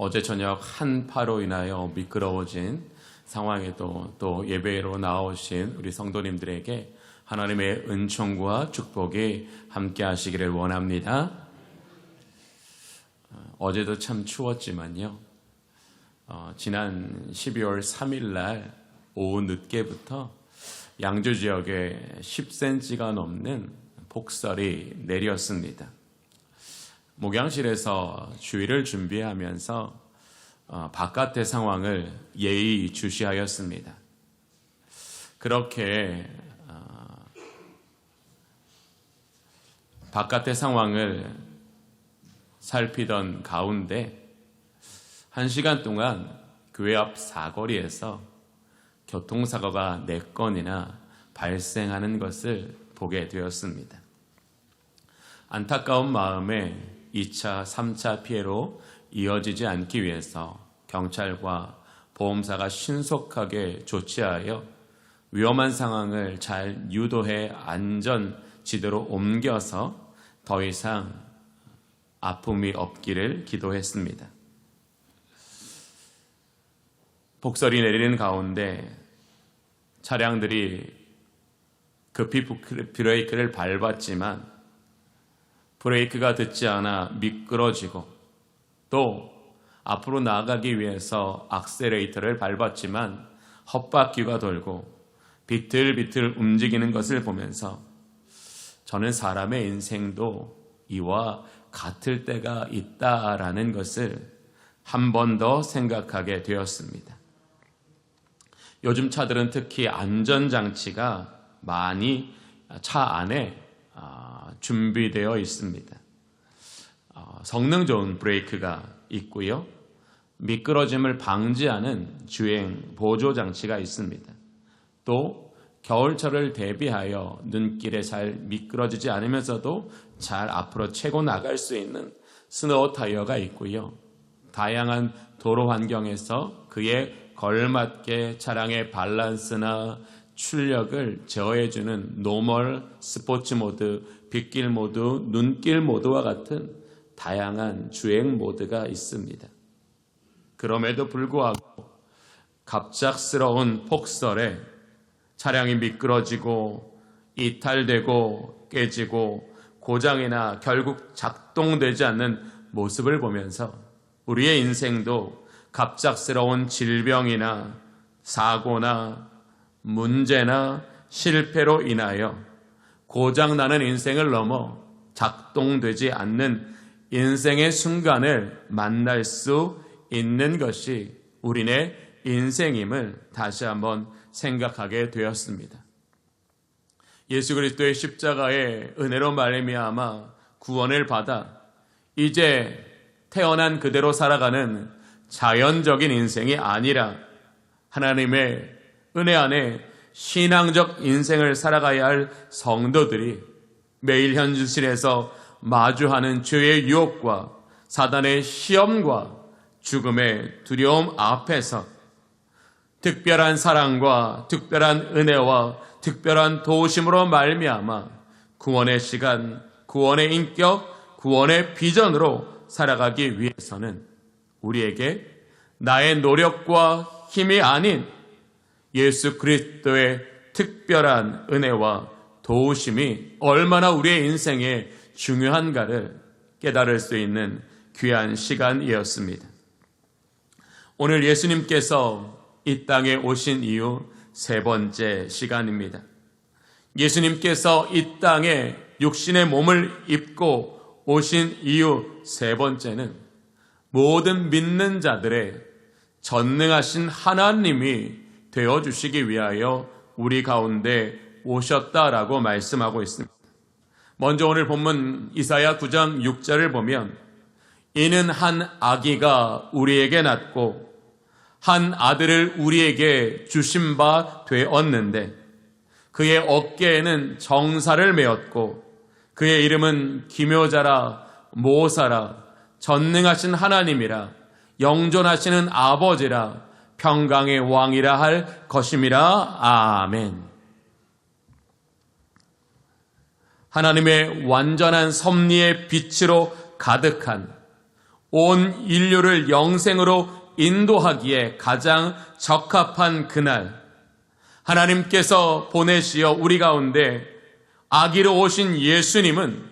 어제 저녁 한파로 인하여 미끄러워진 상황에도 또 예배로 나오신 우리 성도님들에게 하나님의 은총과 축복이 함께 하시기를 원합니다. 어제도 참 추웠지만요. 지난 12월 3일 날 오후 늦게부터 양주 지역에 10cm가 넘는 폭설이 내렸습니다. 목양실에서 주일을 준비하면서 바깥의 상황을 예의주시하였습니다. 그렇게 바깥의 상황을 살피던 가운데 1시간 동안 교회 앞 사거리에서 교통사고가 4건이나 발생하는 것을 보게 되었습니다. 안타까운 마음에 2차, 3차 피해로 이어지지 않기 위해서 경찰과 보험사가 신속하게 조치하여 위험한 상황을 잘 유도해 안전 지도로 옮겨서 더 이상 아픔이 없기를 기도했습니다. 폭설이 내리는 가운데 차량들이 급히 브레이크를 밟았지만 브레이크가 듣지 않아 미끄러지고 또 앞으로 나아가기 위해서 악셀레이터를 밟았지만 헛바퀴가 돌고 비틀비틀 움직이는 것을 보면서 저는 사람의 인생도 이와 같을 때가 있다라는 것을 한 번 더 생각하게 되었습니다. 요즘 차들은 특히 안전장치가 많이 차 안에 준비되어 있습니다. 성능 좋은 브레이크가 있고요. 미끄러짐을 방지하는 주행 보조 장치가 있습니다. 또 겨울철을 대비하여 눈길에 잘 미끄러지지 않으면서도 잘 앞으로 채고 나갈 수 있는 스노우 타이어가 있고요. 다양한 도로 환경에서 그에 걸맞게 차량의 밸런스나 출력을 제어해주는 노멀, 스포츠 모드, 빗길 모드, 눈길 모드와 같은 다양한 주행 모드가 있습니다. 그럼에도 불구하고 갑작스러운 폭설에 차량이 미끄러지고 이탈되고 깨지고 고장이나 결국 작동되지 않는 모습을 보면서 우리의 인생도 갑작스러운 질병이나 사고나 문제나 실패로 인하여 고장나는 인생을 넘어 작동되지 않는 인생의 순간을 만날 수 있는 것이 우리네 인생임을 다시 한번 생각하게 되었습니다. 예수 그리스도의 십자가의 은혜로 말미암아 구원을 받아 이제 태어난 그대로 살아가는 자연적인 인생이 아니라 하나님의 은혜 안에 신앙적 인생을 살아가야 할 성도들이 매일 현실에서 마주하는 죄의 유혹과 사단의 시험과 죽음의 두려움 앞에서 특별한 사랑과 특별한 은혜와 특별한 도우심으로 말미암아 구원의 시간, 구원의 인격, 구원의 비전으로 살아가기 위해서는 우리에게 나의 노력과 힘이 아닌 예수 그리스도의 특별한 은혜와 도우심이 얼마나 우리의 인생에 중요한가를 깨달을 수 있는 귀한 시간이었습니다. 오늘 예수님께서 이 땅에 오신 이후 3번째 시간입니다. 예수님께서 이 땅에 육신의 몸을 입고 오신 이후 3번째는 모든 믿는 자들의 전능하신 하나님이 되어주시기 위하여 우리 가운데 오셨다라고 말씀하고 있습니다. 먼저 오늘 본문 이사야 9장 6절을 보면 이는 한 아기가 우리에게 낳고 한 아들을 우리에게 주신 바 되었는데 그의 어깨에는 정사를 메었고 그의 이름은 기묘자라 모사라 전능하신 하나님이라 영존하시는 아버지라 평강의 왕이라 할 것임이라. 아멘. 하나님의 완전한 섭리의 빛으로 가득한 온 인류를 영생으로 인도하기에 가장 적합한 그날, 하나님께서 보내시어 우리 가운데 아기로 오신 예수님은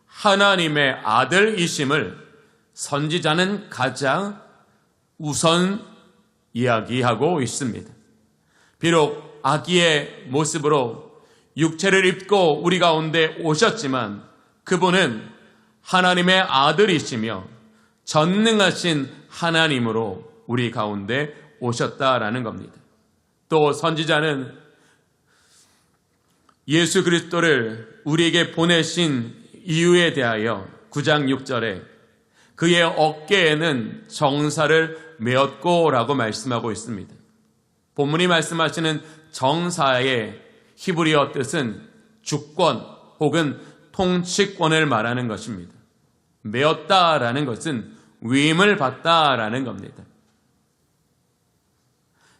하나님의 아들이심을 선지자는 가장 우선 이야기하고 있습니다. 비록 아기의 모습으로 육체를 입고 우리 가운데 오셨지만 그분은 하나님의 아들이시며 전능하신 하나님으로 우리 가운데 오셨다라는 겁니다. 또 선지자는 예수 그리스도를 우리에게 보내신 이유에 대하여 9장 6절에 그의 어깨에는 정사를 메었고라고 말씀하고 있습니다. 본문이 말씀하시는 정사의 히브리어 뜻은 주권 혹은 통치권을 말하는 것입니다. 메었다라는 것은 위임을 받다라는 겁니다.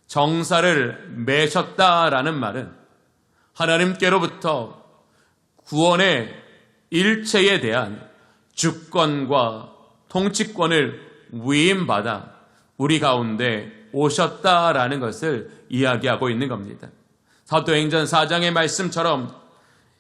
정사를 매셨다라는 말은 하나님께로부터 구원의 일체에 대한 주권과 통치권을 위임받아 우리 가운데 오셨다라는 것을 이야기하고 있는 겁니다. 사도행전 4장의 말씀처럼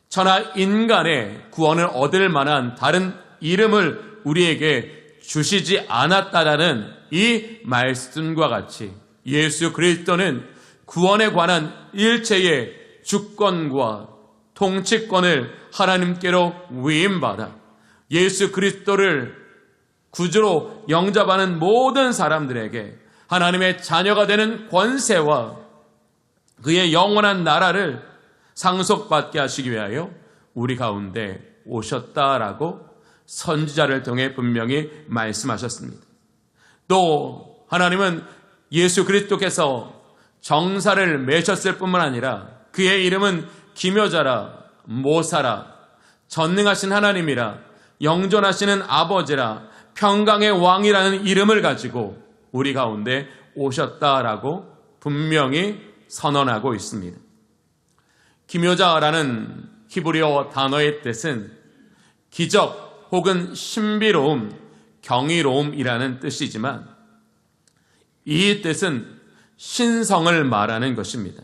천하 인간의 구원을 얻을 만한 다른 이름을 우리에게 주시지 않았다라는 이 말씀과 같이 예수 그리스도는 구원에 관한 일체의 주권과 통치권을 하나님께로 위임받아 예수 그리스도를 구주로 영접하는 모든 사람들에게 하나님의 자녀가 되는 권세와 그의 영원한 나라를 상속받게 하시기 위하여 우리 가운데 오셨다라고 선지자를 통해 분명히 말씀하셨습니다. 또 하나님은 예수 그리스도께서 정사를 매셨을 뿐만 아니라 그의 이름은 기묘자라, 모사라, 전능하신 하나님이라, 영존하시는 아버지라, 평강의 왕이라는 이름을 가지고 우리 가운데 오셨다라고 분명히 선언하고 있습니다. 기묘자라는 히브리어 단어의 뜻은 기적 혹은 신비로움, 경이로움이라는 뜻이지만 이 뜻은 신성을 말하는 것입니다.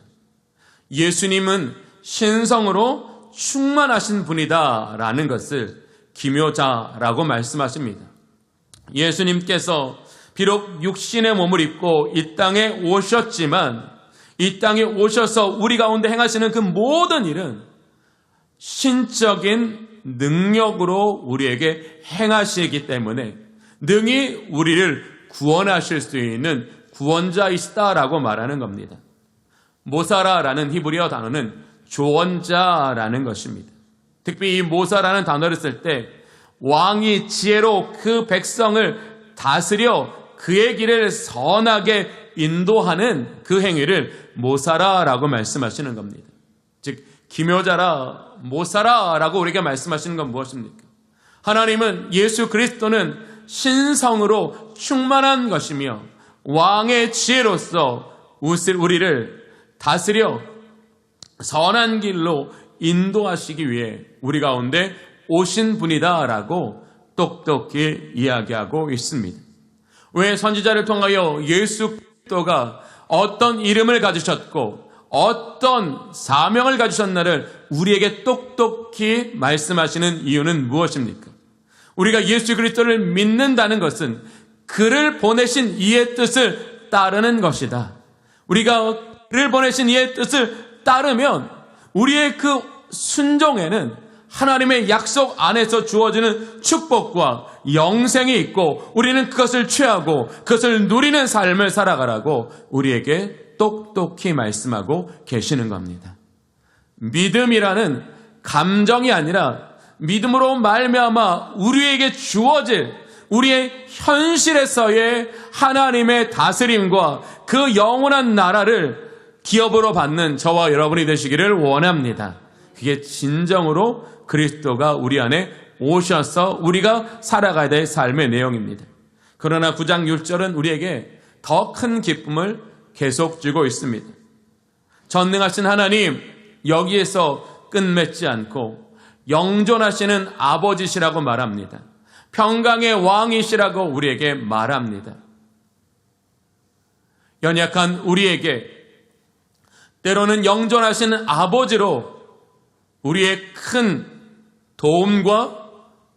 예수님은 신성으로 충만하신 분이다라는 것을 기묘자라고 말씀하십니다. 예수님께서 비록 육신의 몸을 입고 이 땅에 오셨지만 이 땅에 오셔서 우리 가운데 행하시는 그 모든 일은 신적인 능력으로 우리에게 행하시기 때문에 능히 우리를 구원하실 수 있는 구원자이시다라고 말하는 겁니다. 모사라라는 히브리어 단어는 조언자라는 것입니다. 특히 이 모사라는 단어를 쓸 때 왕이 지혜로 그 백성을 다스려 그의 길을 선하게 인도하는 그 행위를 모사라라고 말씀하시는 겁니다. 즉 기묘자라, 모사라라고 우리에게 말씀하시는 건 무엇입니까? 하나님은 예수 그리스도는 신성으로 충만한 것이며 왕의 지혜로서 우리를 다스려 선한 길로 인도하시기 위해 우리 가운데 오신 분이다라고 똑똑히 이야기하고 있습니다. 왜 선지자를 통하여 예수 그리스도가 어떤 이름을 가지셨고 어떤 사명을 가지셨나를 우리에게 똑똑히 말씀하시는 이유는 무엇입니까? 우리가 예수 그리스도를 믿는다는 것은 그를 보내신 이의 뜻을 따르는 것이다. 우리가 그를 보내신 이의 뜻을 따르면 우리의 그 순종에는 하나님의 약속 안에서 주어지는 축복과 영생이 있고 우리는 그것을 취하고 그것을 누리는 삶을 살아가라고 우리에게 똑똑히 말씀하고 계시는 겁니다. 믿음이라는 감정이 아니라 믿음으로 말미암아 우리에게 주어질 우리의 현실에서의 하나님의 다스림과 그 영원한 나라를 기업으로 받는 저와 여러분이 되시기를 원합니다. 그게 진정으로 그리스도가 우리 안에 오셔서 우리가 살아가야 될 삶의 내용입니다. 그러나 9장 6절은 우리에게 더 큰 기쁨을 계속 주고 있습니다. 전능하신 하나님, 여기에서 끝맺지 않고 영존하시는 아버지시라고 말합니다. 평강의 왕이시라고 우리에게 말합니다. 연약한 우리에게 때로는 영존하신 아버지로 우리의 큰 도움과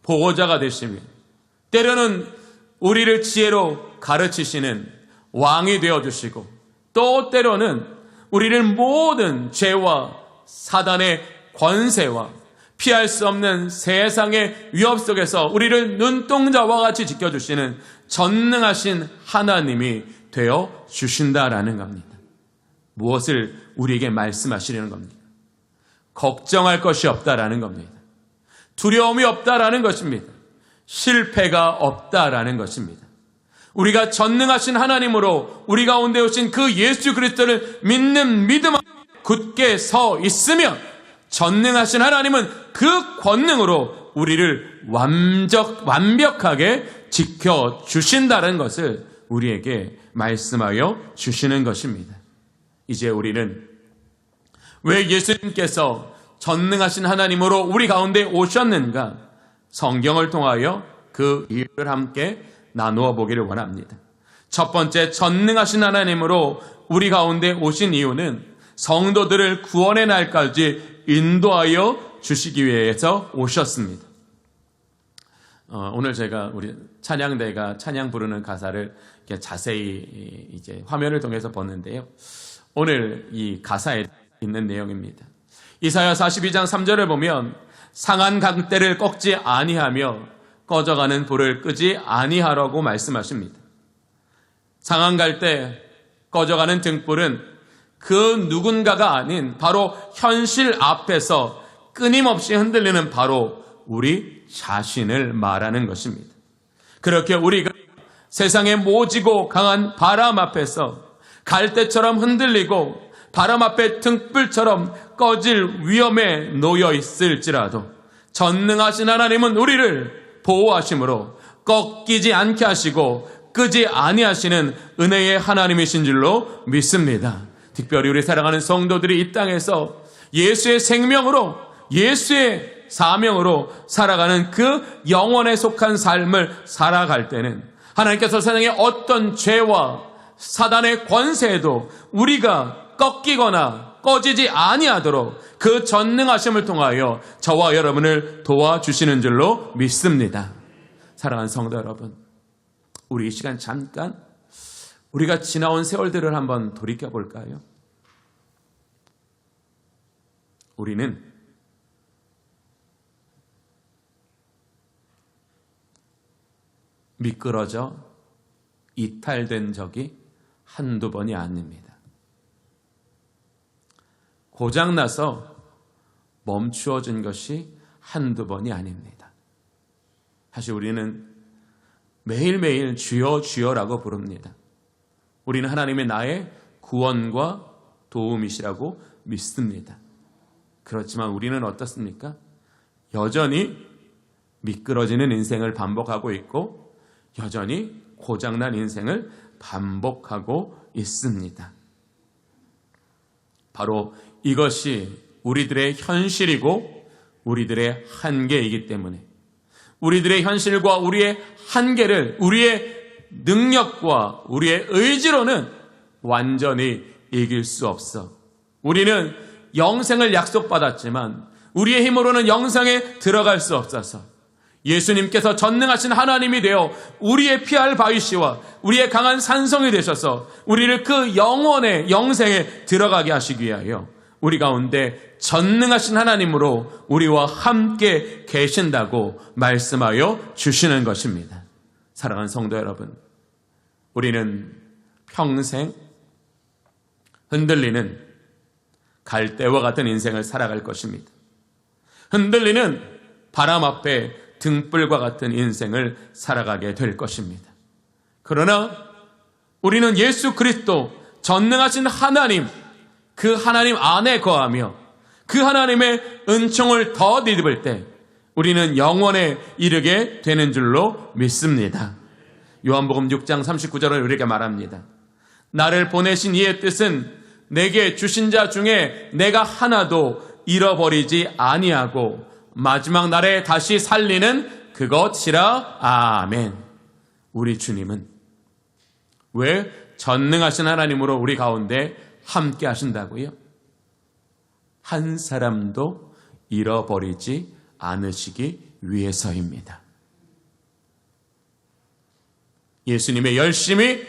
보호자가 되시며, 때로는 우리를 지혜로 가르치시는 왕이 되어주시고, 또 때로는 우리를 모든 죄와 사단의 권세와 피할 수 없는 세상의 위협 속에서 우리를 눈동자와 같이 지켜주시는 전능하신 하나님이 되어 주신다라는 겁니다. 무엇을 우리에게 말씀하시려는 겁니까? 걱정할 것이 없다라는 겁니다. 두려움이 없다라는 것입니다. 실패가 없다라는 것입니다. 우리가 전능하신 하나님으로 우리 가운데 오신 그 예수 그리스도를 믿는 믿음 안에 굳게 서 있으면 전능하신 하나님은 그 권능으로 우리를 완벽하게 지켜주신다는 것을 우리에게 말씀하여 주시는 것입니다. 이제 우리는 왜 예수님께서 전능하신 하나님으로 우리 가운데 오셨는가? 성경을 통하여 그 이유를 함께 나누어 보기를 원합니다. 첫 번째, 전능하신 하나님으로 우리 가운데 오신 이유는 성도들을 구원의 날까지 인도하여 주시기 위해서 오셨습니다. 오늘 제가 우리 찬양대가 찬양 부르는 가사를 이렇게 자세히 이제 화면을 통해서 보는데요. 오늘 이 가사에 있는 내용입니다. 이사야 42장 3절을 보면 상한 강대를 꺾지 아니하며 꺼져가는 불을 끄지 아니하라고 말씀하십니다. 상한 갈대, 꺼져가는 등불은 그 누군가가 아닌 바로 현실 앞에서 끊임없이 흔들리는 바로 우리 자신을 말하는 것입니다. 그렇게 우리가 세상에 모지고 강한 바람 앞에서 갈대처럼 흔들리고 바람 앞에 등불처럼 꺼질 위험에 놓여 있을지라도 전능하신 하나님은 우리를 보호하심으로 꺾이지 않게 하시고 끄지 아니하시는 은혜의 하나님이신 줄로 믿습니다. 특별히 우리 사랑하는 성도들이 이 땅에서 예수의 생명으로, 예수의 사명으로 살아가는 그 영혼에 속한 삶을 살아갈 때는 하나님께서 세상의 어떤 죄와 사단의 권세에도 우리가 꺾이거나 꺼지지 아니하도록 그 전능하심을 통하여 저와 여러분을 도와주시는 줄로 믿습니다. 사랑하는 성도 여러분, 우리 이 시간 잠깐 우리가 지나온 세월들을 한번 돌이켜볼까요? 우리는 미끄러져 이탈된 적이 한두 번이 아닙니다. 고장나서 멈추어진 것이 한두 번이 아닙니다. 사실 우리는 매일매일 주여 주여라고 부릅니다. 우리는 하나님의 나의 구원과 도움이시라고 믿습니다. 그렇지만 우리는 어떻습니까? 여전히 미끄러지는 인생을 반복하고 있고 여전히 고장난 인생을 반복하고 있습니다. 바로 이것이 우리들의 현실이고 우리들의 한계이기 때문에 우리들의 현실과 우리의 한계를 우리의 능력과 우리의 의지로는 완전히 이길 수 없어. 우리는 영생을 약속받았지만 우리의 힘으로는 영생에 들어갈 수 없어서 예수님께서 전능하신 하나님이 되어 우리의 피할 바위시와 우리의 강한 산성이 되셔서 우리를 그 영원의 영생에 들어가게 하시기 위하여 우리 가운데 전능하신 하나님으로 우리와 함께 계신다고 말씀하여 주시는 것입니다. 사랑하는 성도 여러분, 우리는 평생 흔들리는 갈대와 같은 인생을 살아갈 것입니다. 흔들리는 바람 앞에 등불과 같은 인생을 살아가게 될 것입니다. 그러나 우리는 예수 그리스도 전능하신 하나님, 그 하나님 안에 거하며 그 하나님의 은총을 더 뒤집을 때 우리는 영원에 이르게 되는 줄로 믿습니다. 요한복음 6장 39절을 우리에게 말합니다. 나를 보내신 이의 뜻은 내게 주신 자 중에 내가 하나도 잃어버리지 아니하고 마지막 날에 다시 살리는 그것이라. 아멘. 우리 주님은 왜 전능하신 하나님으로 우리 가운데 함께 하신다고요? 한 사람도 잃어버리지 않으시기 위해서입니다. 예수님의 열심히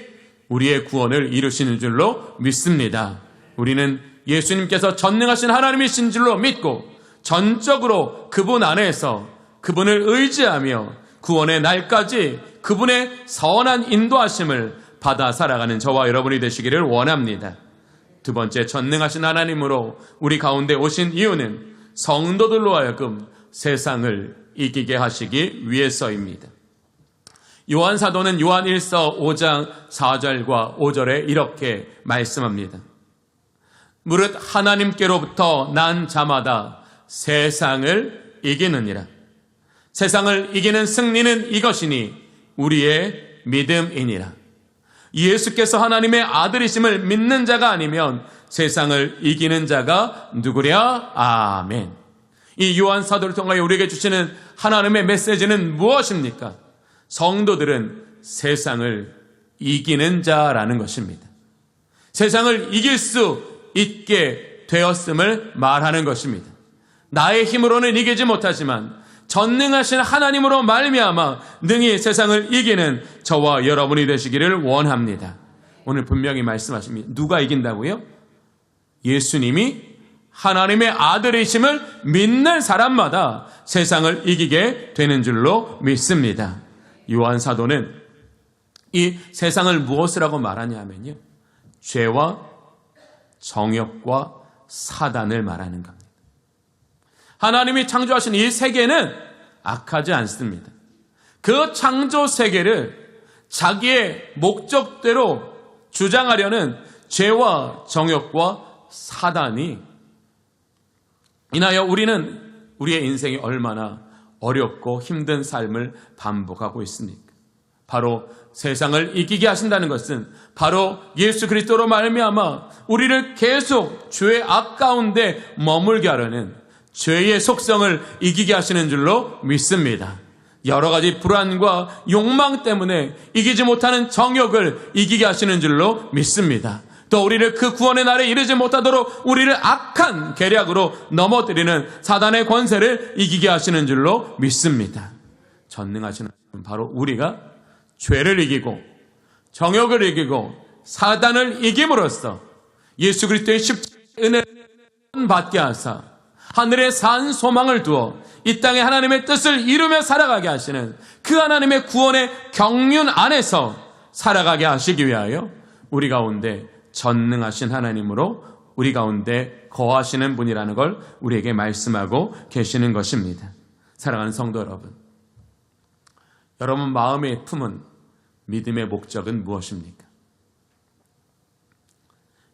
우리의 구원을 이루시는 줄로 믿습니다. 우리는 예수님께서 전능하신 하나님이신 줄로 믿고 전적으로 그분 안에서 그분을 의지하며 구원의 날까지 그분의 선한 인도하심을 받아 살아가는 저와 여러분이 되시기를 원합니다. 두 번째, 전능하신 하나님으로 우리 가운데 오신 이유는 성도들로 하여금 세상을 이기게 하시기 위해서입니다. 요한 사도는 요한 1서 5장 4절과 5절에 이렇게 말씀합니다. 무릇 하나님께로부터 난 자마다 세상을 이기느니라. 세상을 이기는 승리는 이것이니 우리의 믿음이니라. 예수께서 하나님의 아들이심을 믿는 자가 아니면 세상을 이기는 자가 누구랴? 아멘. 이 요한 사도를 통하여 우리에게 주시는 하나님의 메시지는 무엇입니까? 성도들은 세상을 이기는 자라는 것입니다. 세상을 이길 수 있게 되었음을 말하는 것입니다. 나의 힘으로는 이기지 못하지만 전능하신 하나님으로 말미암아 능히 세상을 이기는 저와 여러분이 되시기를 원합니다. 오늘 분명히 말씀하십니다. 누가 이긴다고요? 예수님이 하나님의 아들이심을 믿는 사람마다 세상을 이기게 되는 줄로 믿습니다. 요한 사도는 이 세상을 무엇이라고 말하냐 하면요, 죄와 정욕과 사단을 말하는 겁니다. 하나님이 창조하신 이 세계는 악하지 않습니다. 그 창조 세계를 자기의 목적대로 주장하려는 죄와 정욕과 사단이 인하여 우리는 우리의 인생이 얼마나 어렵고 힘든 삶을 반복하고 있습니까? 바로 세상을 이기게 하신다는 것은 바로 예수 그리스도로 말미암아 우리를 계속 죄의 악 가운데 머물게 하려는 죄의 속성을 이기게 하시는 줄로 믿습니다. 여러 가지 불안과 욕망 때문에 이기지 못하는 정욕을 이기게 하시는 줄로 믿습니다. 또 우리를 그 구원의 날에 이르지 못하도록 우리를 악한 계략으로 넘어뜨리는 사단의 권세를 이기게 하시는 줄로 믿습니다. 전능하신 하나님은 바로 우리가 죄를 이기고 정욕을 이기고 사단을 이김으로써 예수 그리스도의 십자가의 은혜를 받게 하사 하늘에 산 소망을 두어 이 땅에 하나님의 뜻을 이루며 살아가게 하시는 그 하나님의 구원의 경륜 안에서 살아가게 하시기 위하여 우리 가운데 전능하신 하나님으로 우리 가운데 거하시는 분이라는 걸 우리에게 말씀하고 계시는 것입니다. 사랑하는 성도 여러분, 여러분 마음에 품은 믿음의 목적은 무엇입니까?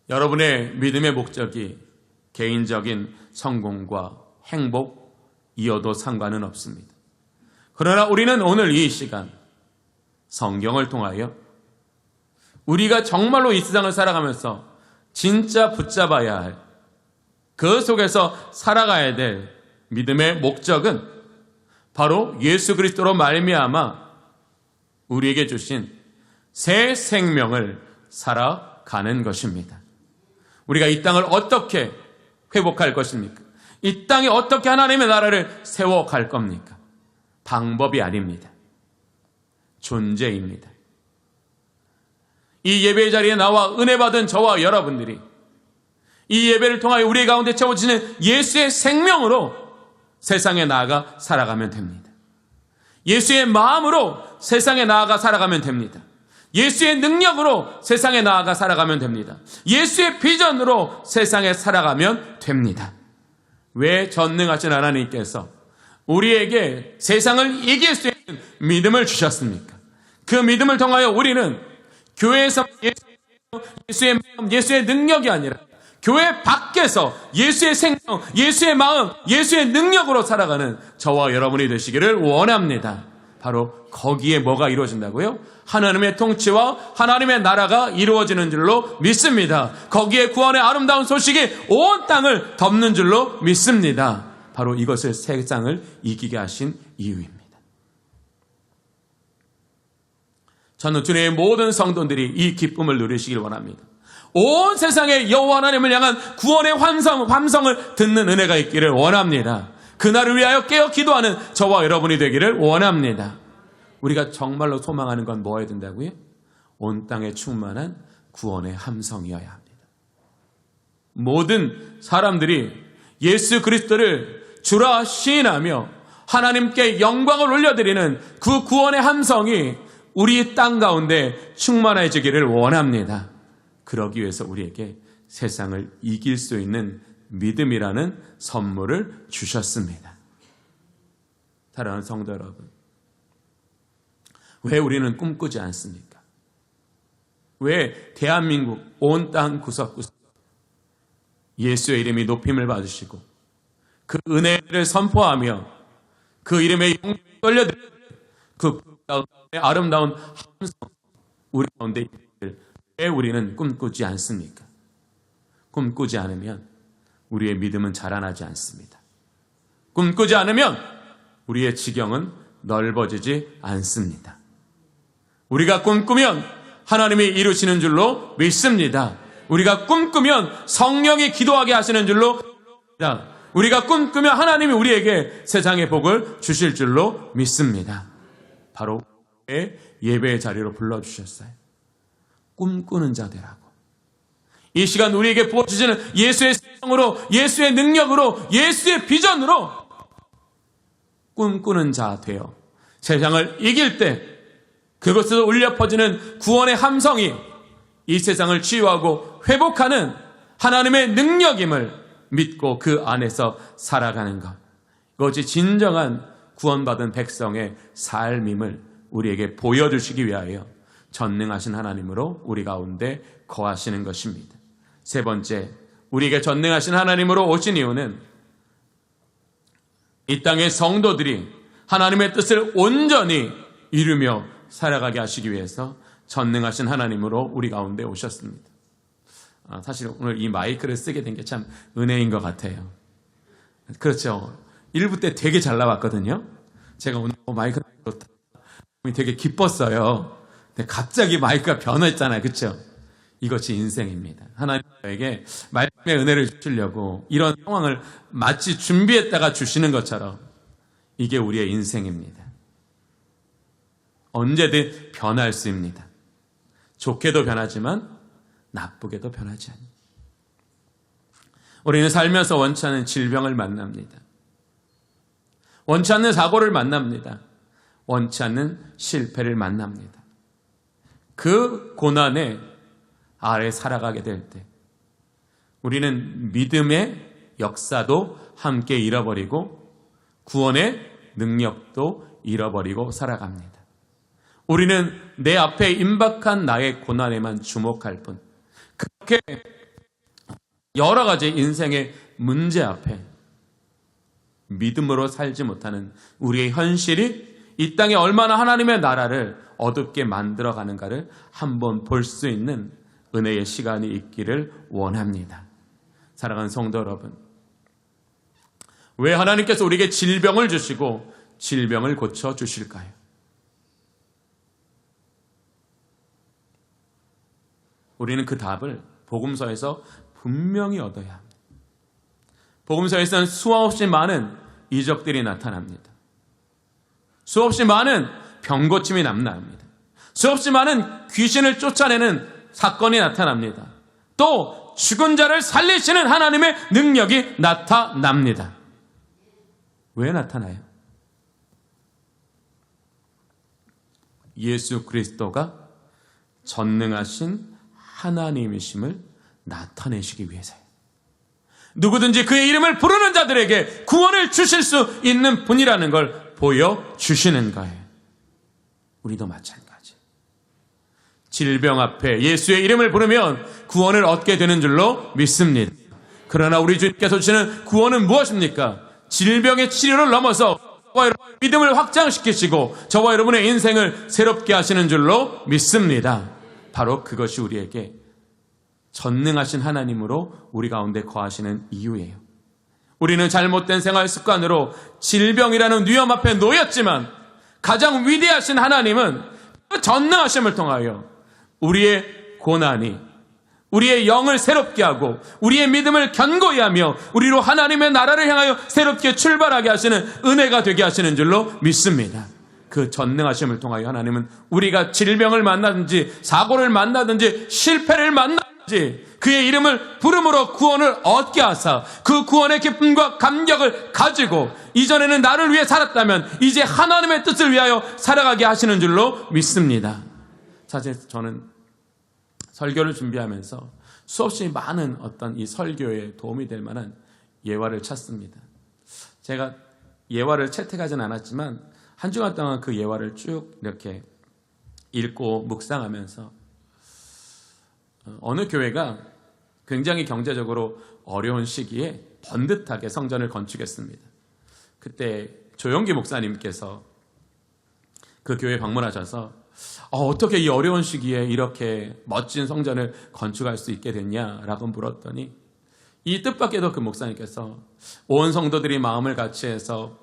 여러분의 믿음의 목적이 개인적인 성공과 행복이어도 상관은 없습니다. 그러나 우리는 오늘 이 시간 성경을 통하여 우리가 정말로 이 세상을 살아가면서 진짜 붙잡아야 할, 그 속에서 살아가야 될 믿음의 목적은 바로 예수 그리스도로 말미암아 우리에게 주신 새 생명을 살아가는 것입니다. 우리가 이 땅을 어떻게 회복할 것입니까? 이 땅에 어떻게 하나님의 나라를 세워갈 겁니까? 방법이 아닙니다. 존재입니다. 이 예배의 자리에 나와 은혜 받은 저와 여러분들이 이 예배를 통하여 우리 가운데 채워지는 예수의 생명으로 세상에 나아가 살아가면 됩니다. 예수의 마음으로 세상에 나아가 살아가면 됩니다. 예수의 능력으로 세상에 나아가 살아가면 됩니다. 예수의 비전으로 세상에 살아가면 됩니다. 왜 전능하신 하나님께서 우리에게 세상을 이길 수 있는 믿음을 주셨습니까? 그 믿음을 통하여 우리는 교회에서 예수의 마음, 예수의 능력이 아니라 교회 밖에서 예수의 생명, 예수의 마음, 예수의 능력으로 살아가는 저와 여러분이 되시기를 원합니다. 바로 거기에 뭐가 이루어진다고요? 하나님의 통치와 하나님의 나라가 이루어지는 줄로 믿습니다. 거기에 구원의 아름다운 소식이 온 땅을 덮는 줄로 믿습니다. 바로 이것을 세상을 이기게 하신 이유입니다. 저는 주님의 모든 성도들이 이 기쁨을 누리시길 원합니다. 온 세상에 여호와 하나님을 향한 구원의 함성을 듣는 은혜가 있기를 원합니다. 그날을 위하여 깨어 기도하는 저와 여러분이 되기를 원합니다. 우리가 정말로 소망하는 건 뭐여야 된다고요? 온 땅에 충만한 구원의 함성이어야 합니다. 모든 사람들이 예수 그리스도를 주라 시인하며 하나님께 영광을 올려드리는 그 구원의 함성이 우리 땅 가운데 충만해지기를 원합니다. 그러기 위해서 우리에게 세상을 이길 수 있는 믿음이라는 선물을 주셨습니다. 사랑하는 성도 여러분, 왜 우리는 꿈꾸지 않습니까? 왜 대한민국 온 땅 구석구석 예수의 이름이 높임을 받으시고 그 은혜를 선포하며 그 이름에 영광을 돌려드리는 그 아름다운 함성 우리 가운데 있기를 왜 우리는 꿈꾸지 않습니까? 꿈꾸지 않으면 우리의 믿음은 자라나지 않습니다. 꿈꾸지 않으면 우리의 지경은 넓어지지 않습니다. 우리가 꿈꾸면 하나님이 이루시는 줄로 믿습니다. 우리가 꿈꾸면 성령이 기도하게 하시는 줄로 믿습니다. 우리가 꿈꾸면 하나님이 우리에게 세상의 복을 주실 줄로 믿습니다. 바로 예배의 자리로 불러주셨어요. 꿈꾸는 자 되라고. 이 시간 우리에게 부어주시는 예수의 생명으로, 예수의 능력으로, 예수의 비전으로 꿈꾸는 자 되어 세상을 이길 때 그것에서 울려 퍼지는 구원의 함성이 이 세상을 치유하고 회복하는 하나님의 능력임을 믿고 그 안에서 살아가는 것. 이것이 진정한 구원받은 백성의 삶임을 우리에게 보여주시기 위하여 전능하신 하나님으로 우리 가운데 거하시는 것입니다. 세 번째, 우리에게 전능하신 하나님으로 오신 이유는 이 땅의 성도들이 하나님의 뜻을 온전히 이루며 살아가게 하시기 위해서 전능하신 하나님으로 우리 가운데 오셨습니다. 사실 오늘 이 마이크를 쓰게 된 게 참 은혜인 것 같아요. 그렇죠. 1부 때 되게 잘 나왔거든요. 제가 오늘 마이크가 되게 기뻤어요. 근데 갑자기 마이크가 변했잖아요. 그렇죠? 이것이 인생입니다. 하나님에게 말씀의 은혜를 주시려고 이런 상황을 마치 준비했다가 주시는 것처럼 이게 우리의 인생입니다. 언제든 변할 수 있습니다. 좋게도 변하지만 나쁘게도 변하지 않습니다. 우리는 살면서 원치 않는 질병을 만납니다. 원치 않는 사고를 만납니다. 원치 않는 실패를 만납니다. 그 고난에 아래 살아가게 될 때 우리는 믿음의 역사도 함께 잃어버리고 구원의 능력도 잃어버리고 살아갑니다. 우리는 내 앞에 임박한 나의 고난에만 주목할 뿐 그렇게 여러 가지 인생의 문제 앞에 믿음으로 살지 못하는 우리의 현실이 이 땅에 얼마나 하나님의 나라를 어둡게 만들어가는가를 한번 볼 수 있는 은혜의 시간이 있기를 원합니다. 사랑하는 성도 여러분, 왜 하나님께서 우리에게 질병을 주시고 질병을 고쳐주실까요? 우리는 그 답을 복음서에서 분명히 얻어야 합니다. 복음서에서는 수없이 많은 이적들이 나타납니다. 수없이 많은 병고침이 나타납니다. 수없이 많은 귀신을 쫓아내는 사건이 나타납니다. 또 죽은 자를 살리시는 하나님의 능력이 나타납니다. 왜 나타나요? 예수 그리스도가 전능하신 하나님이심을 나타내시기 위해서요. 누구든지 그의 이름을 부르는 자들에게 구원을 주실 수 있는 분이라는 걸 보여주시는 거예요. 우리도 마찬가지. 질병 앞에 예수의 이름을 부르면 구원을 얻게 되는 줄로 믿습니다. 그러나 우리 주님께서 주시는 구원은 무엇입니까? 질병의 치료를 넘어서 저와 여러분의 믿음을 확장시키시고 저와 여러분의 인생을 새롭게 하시는 줄로 믿습니다. 바로 그것이 우리에게 전능하신 하나님으로 우리 가운데 거하시는 이유예요. 우리는 잘못된 생활 습관으로 질병이라는 위험 앞에 놓였지만 가장 위대하신 하나님은 전능하심을 통하여 우리의 고난이 우리의 영을 새롭게 하고 우리의 믿음을 견고히 하며 우리로 하나님의 나라를 향하여 새롭게 출발하게 하시는 은혜가 되게 하시는 줄로 믿습니다. 그 전능하심을 통하여 하나님은 우리가 질병을 만나든지 사고를 만나든지 실패를 만나든지 그의 이름을 부름으로 구원을 얻게 하사 그 구원의 기쁨과 감격을 가지고 이전에는 나를 위해 살았다면 이제 하나님의 뜻을 위하여 살아가게 하시는 줄로 믿습니다. 사실 저는 설교를 준비하면서 수없이 많은 어떤 이 설교에 도움이 될 만한 예화를 찾습니다. 제가 예화를 채택하진 않았지만 한 주간 동안 그 예화를 쭉 이렇게 읽고 묵상하면서 어느 교회가 굉장히 경제적으로 어려운 시기에 번듯하게 성전을 건축했습니다. 그때 조영기 목사님께서 그 교회에 방문하셔서 어떻게 이 어려운 시기에 이렇게 멋진 성전을 건축할 수 있게 됐냐라고 물었더니 이 뜻밖에도 그 목사님께서 온 성도들이 마음을 같이해서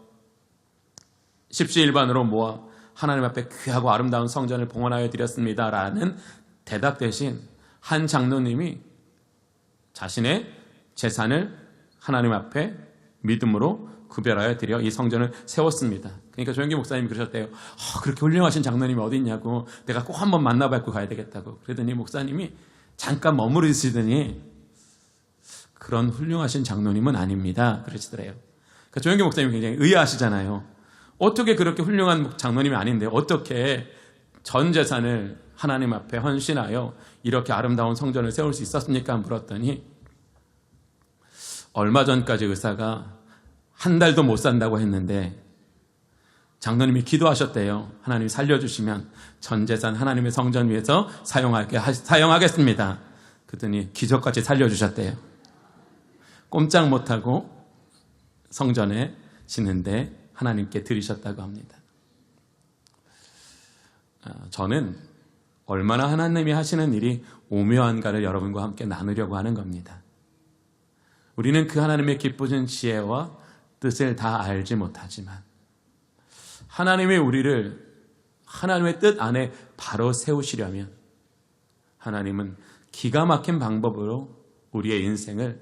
십시일반으로 모아 하나님 앞에 귀하고 아름다운 성전을 봉헌하여 드렸습니다라는 대답 대신 한 장로님이 자신의 재산을 하나님 앞에 믿음으로 구별하여 드려 이 성전을 세웠습니다. 그러니까 조영기 목사님이 그러셨대요. 그렇게 훌륭하신 장로님이 어디 있냐고, 내가 꼭 한번 만나뵙고 가야 되겠다고. 그러더니 목사님이 잠깐 머무르시더니 그런 훌륭하신 장로님은 아닙니다 그러시더래요. 그러니까 조영기 목사님이 굉장히 의아하시잖아요. 어떻게 그렇게 훌륭한 장로님이 아닌데 어떻게 전 재산을 하나님 앞에 헌신하여 이렇게 아름다운 성전을 세울 수 있었습니까? 물었더니 얼마 전까지 의사가 한 달도 못 산다고 했는데 장로님이 기도하셨대요. 하나님이 살려주시면 전 재산 하나님의 성전 위에서 사용하겠습니다. 그랬더니 기적같이 살려주셨대요. 꼼짝 못하고 성전에 지는데 하나님께 드리셨다고 합니다. 저는 얼마나 하나님이 하시는 일이 오묘한가를 여러분과 함께 나누려고 하는 겁니다. 우리는 그 하나님의 기쁘신 지혜와 뜻을 다 알지 못하지만 하나님의 우리를 하나님의 뜻 안에 바로 세우시려면 하나님은 기가 막힌 방법으로 우리의 인생을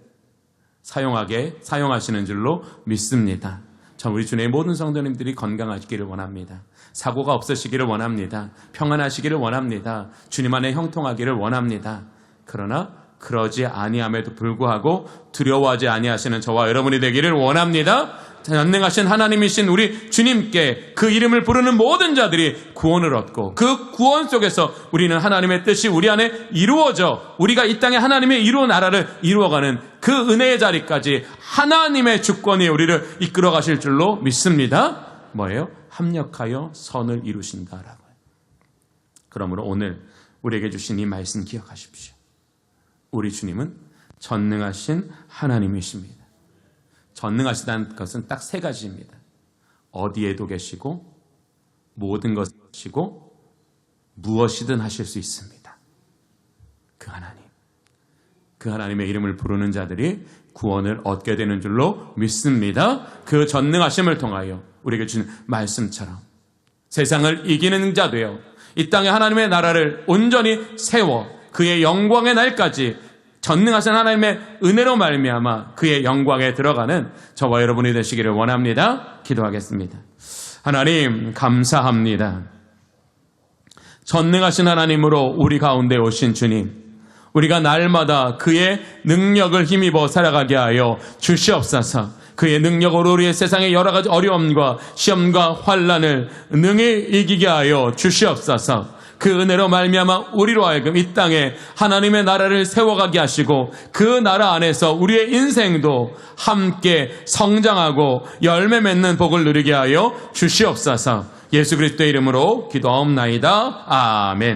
사용하시는 줄로 믿습니다. 전 우리 주님의 모든 성도님들이 건강하시기를 원합니다. 사고가 없으시기를 원합니다. 평안하시기를 원합니다. 주님 안에 형통하기를 원합니다. 그러나 그러지 아니함에도 불구하고 두려워하지 아니하시는 저와 여러분이 되기를 원합니다. 전능하신 하나님이신 우리 주님께 그 이름을 부르는 모든 자들이 구원을 얻고 그 구원 속에서 우리는 하나님의 뜻이 우리 안에 이루어져 우리가 이 땅에 하나님의 이루어 나라를 이루어가는 그 은혜의 자리까지 하나님의 주권이 우리를 이끌어 가실 줄로 믿습니다. 뭐예요? 합력하여 선을 이루신다라고요. 그러므로 오늘 우리에게 주신 이 말씀 기억하십시오. 우리 주님은 전능하신 하나님이십니다. 전능하시다는 것은 딱 세 가지입니다. 어디에도 계시고 모든 것을 하시고 무엇이든 하실 수 있습니다. 그 하나님. 그 하나님의 이름을 부르는 자들이 구원을 얻게 되는 줄로 믿습니다. 그 전능하심을 통하여 우리에게 주신 말씀처럼 세상을 이기는 자 되어 이 땅에 하나님의 나라를 온전히 세워 그의 영광의 날까지 전능하신 하나님의 은혜로 말미암아 그의 영광에 들어가는 저와 여러분이 되시기를 원합니다. 기도하겠습니다. 하나님 감사합니다. 전능하신 하나님으로 우리 가운데 오신 주님, 우리가 날마다 그의 능력을 힘입어 살아가게 하여 주시옵소서. 그의 능력으로 우리의 세상의 여러 가지 어려움과 시험과 환난을 능히 이기게 하여 주시옵소서. 그 은혜로 말미암아 우리로 하여금 이 땅에 하나님의 나라를 세워가게 하시고 그 나라 안에서 우리의 인생도 함께 성장하고 열매 맺는 복을 누리게 하여 주시옵소서. 예수 그리스도의 이름으로 기도하옵나이다. 아멘.